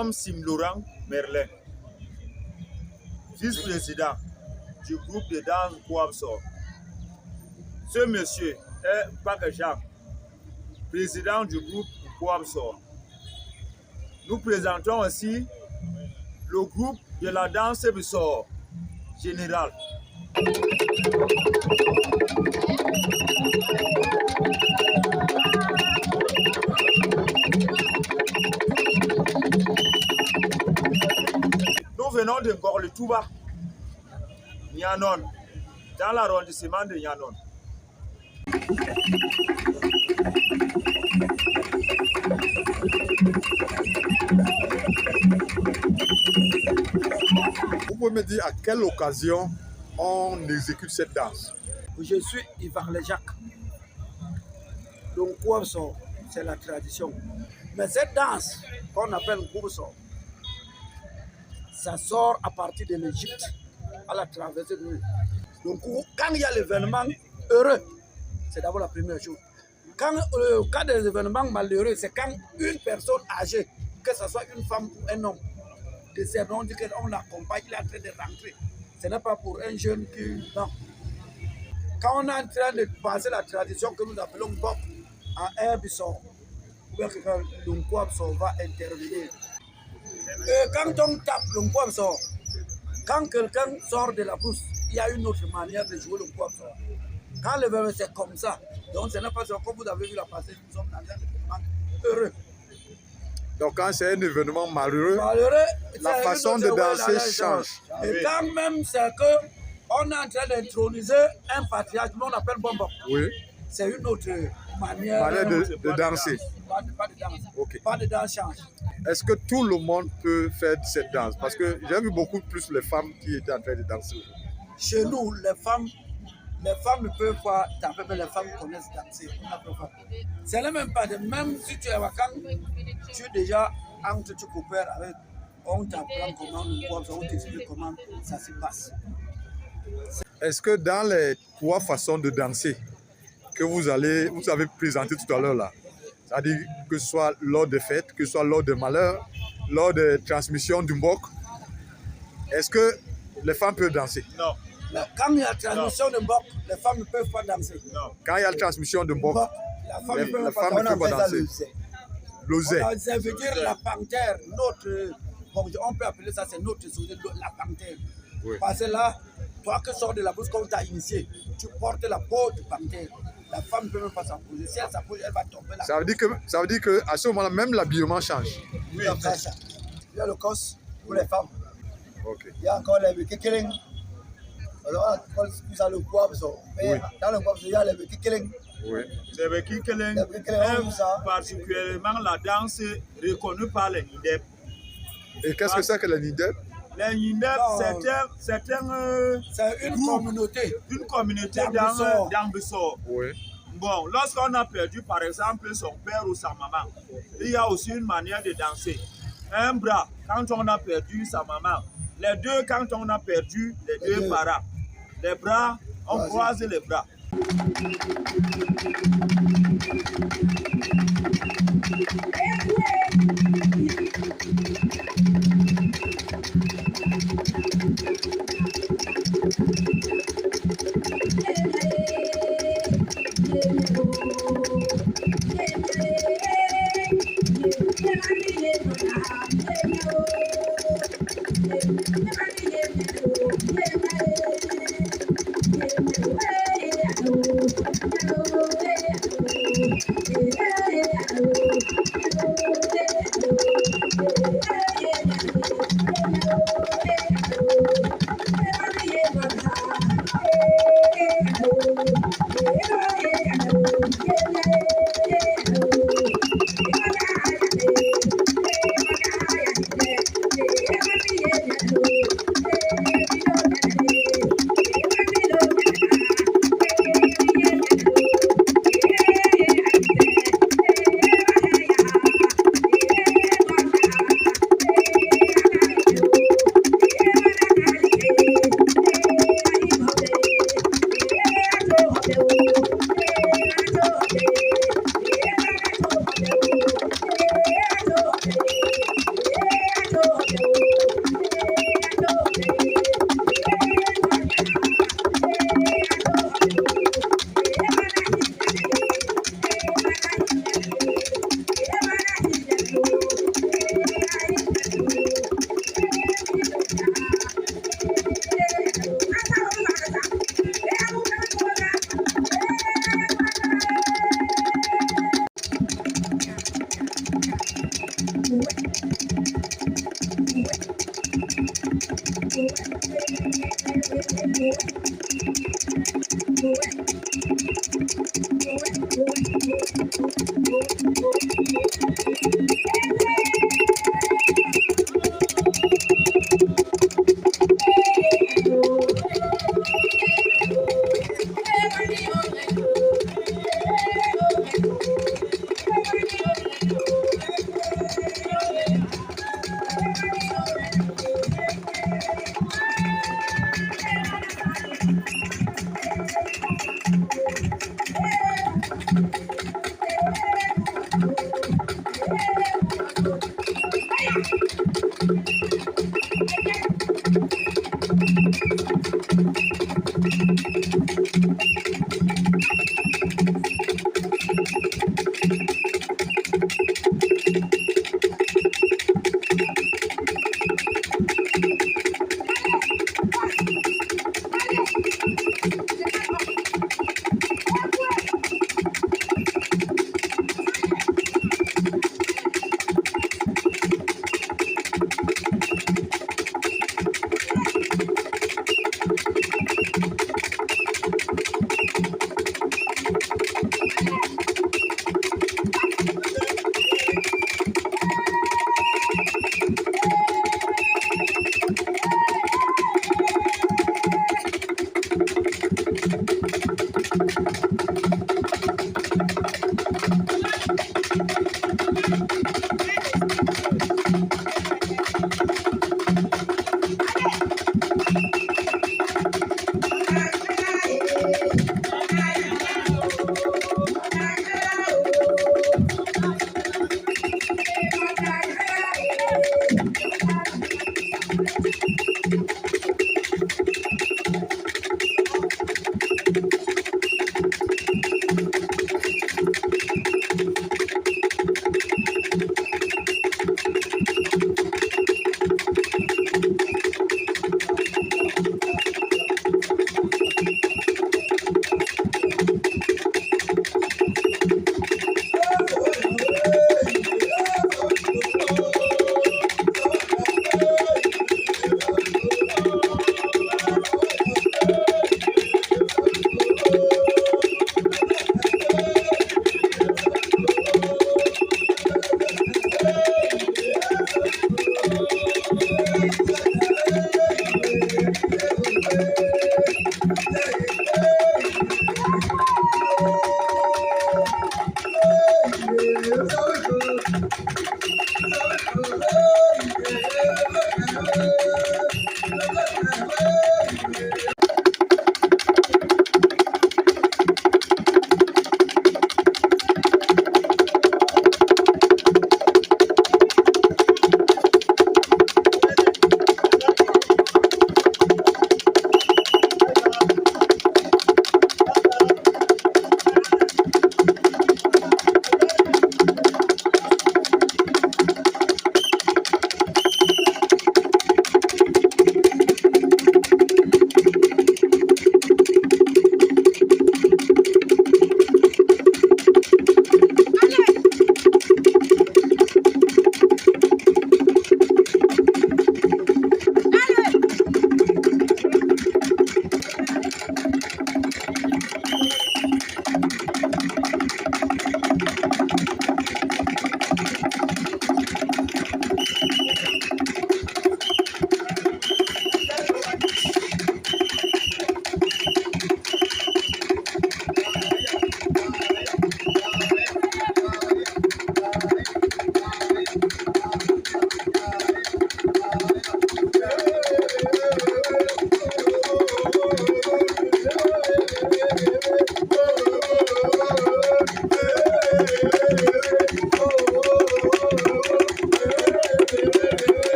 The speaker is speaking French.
nomme Sim-Laurent Merlin, vice-président du groupe de danse Kouabsor. Ce monsieur est Pak Jacques, président du groupe Kouabsor. Nous présentons aussi le groupe de la danse Bissor générale. Nous venons de Ngorle-Touba, Nyanon, dans l'arrondissement de Nyanon. Vous pouvez me dire à quelle occasion on exécute cette danse? Je suis Ivar Jacques. Donc, Kouabsor, c'est la tradition. Mais cette danse qu'on appelle Kouabsor, ça sort à partir de l'Égypte, à la traversée de l'île. Donc, quand il y a l'événement heureux, c'est d'abord la première chose. Quand le cas des événements malheureux, c'est quand une personne âgée, que ce soit une femme ou un homme, décède, on dit qu'on l'accompagne, il est en train de rentrer. Ce n'est pas pour un jeune qui... Non. Quand on est en train de passer la tradition que nous appelons Bok à un Bissor, ou bien que le Kouabsor va intervenir. Quand on tape le Kouabsor, quand quelqu'un sort de la brousse, il y a une autre manière de jouer le Kouabsor. Quand le verbe c'est comme ça, donc ce n'est pas comme vous avez vu la passée, nous sommes dans un événement heureux. Donc quand c'est un événement malheureux, la façon de danser change. Et quand même c'est qu'on est en train d'introniser un patriarche, nous on appelle Bombo. Oui. C'est une autre manière de danser. Pas de danse. Okay. Pas de danse change. Est-ce que tout le monde peut faire cette danse? Parce que j'ai vu beaucoup plus les femmes qui étaient en train de danser. Chez nous, les femmes ne peuvent pas taper, mais les femmes connaissent danser. C'est le même pas de même si tu es vacant, tu es déjà entre tu coopères avec, on t'apprend comment nous pouvons, on t'explique comment ça se passe. Est-ce que dans les 3 façons de danser que vous avez présentées tout à l'heure là, c'est-à-dire que ce soit lors des fêtes, que ce soit lors des malheurs, lors des transmissions du Mbok, est-ce que les femmes peuvent danser? Non. Quand il y a la transmission de Mbok, les femmes ne peuvent pas danser. Non. Quand il y a la transmission de Mbok, la femme les ne peut femmes pas danser. L'osé. Ça veut dire la panthère, notre, bon, on peut appeler ça, c'est notre sujet, la panthère. Oui. Parce que là, toi qui sors de la bouche comme tu as initié, tu portes la peau du panthère. La femme ne peut même pas s'apposer. Si elle s'appose, elle va tomber là. Ça veut dire qu'à ce moment-là, même l'habillement change. Oui, ça. Il y a le cos pour les femmes. Okay. Il y a encore les kékéling. Alors, on a le Kouabsor. Mais dans le Kouabsor, il y a les kékéling. Oui. C'est le kékéling. Particulièrement la danse reconnue par les Nidep. Et qu'est-ce que c'est que les Nidep? Les Nidep, c'est une communauté. Une communauté dans Bissor. Oui. Bon, lorsqu'on a perdu par exemple son père ou sa maman, il y a aussi une manière de danser. Un bras, quand on a perdu sa maman. Les deux, quand on a perdu les deux parents. Les bras, on croise les bras.